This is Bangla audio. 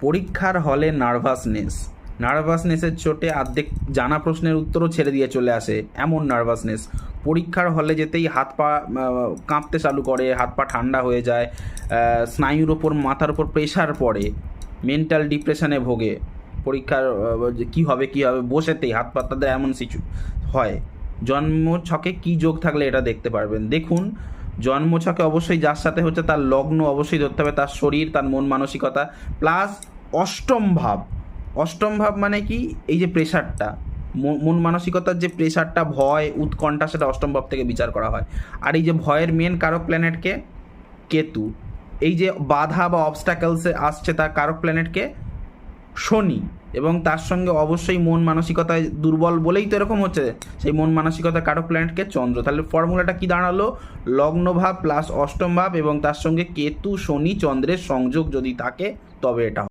পরীক্ষার হলে নার্ভাসনেসের চোটে অর্ধেক জানা প্রশ্নের উত্তরও ছেড়ে দিয়ে চলে আসে, এমন নার্ভাসনেস। পরীক্ষার হলে যেতেই হাত পা কাঁপতে চালু করে, হাত পা ঠান্ডা হয়ে যায়, স্নায়ুর ওপর মাথার ওপর প্রেশার পড়ে, মেন্টাল ডিপ্রেশনে ভোগে। পরীক্ষার কী হবে বসেতেই হাত পা তাদের এমন হয়। জন্মছকে কী যোগ থাকলে এটা দেখতে পারবেন। দেখুন, জন্মছকে অবশ্যই যার সাথে হচ্ছে তার লগ্ন অবশ্যই ধরতে হবে, তার শরীর, তার মন মানসিকতা, প্লাস অষ্টম ভাব মানে কি, এই যে প্রেশারটা, মন মানসিকতার যে প্রেশারটা, ভয়, উৎকণ্ঠা, সেটা অষ্টম ভাব থেকে বিচার করা হয়। আর এই যে ভয়ের মেন কারক প্ল্যানেটকে কেতু, এই যে বাধা বা অবস্ট্যাকলসে আসছে তার কারক প্ল্যানেটকে শনি, এবং তার সঙ্গে অবশ্যই মন মানসিকতায় দুর্বল বলেই তো এরকম হচ্ছে, সেই মন মানসিকতা কারক প্ল্যানেটকে চন্দ্র। তাহলে ফর্মুলাটা কি দাঁড়ালো? লগ্নভাব প্লাস অষ্টম ভাব এবং তার সঙ্গে কেতু শনি চন্দ্রের সংযোগ যদি থাকে তবে এটা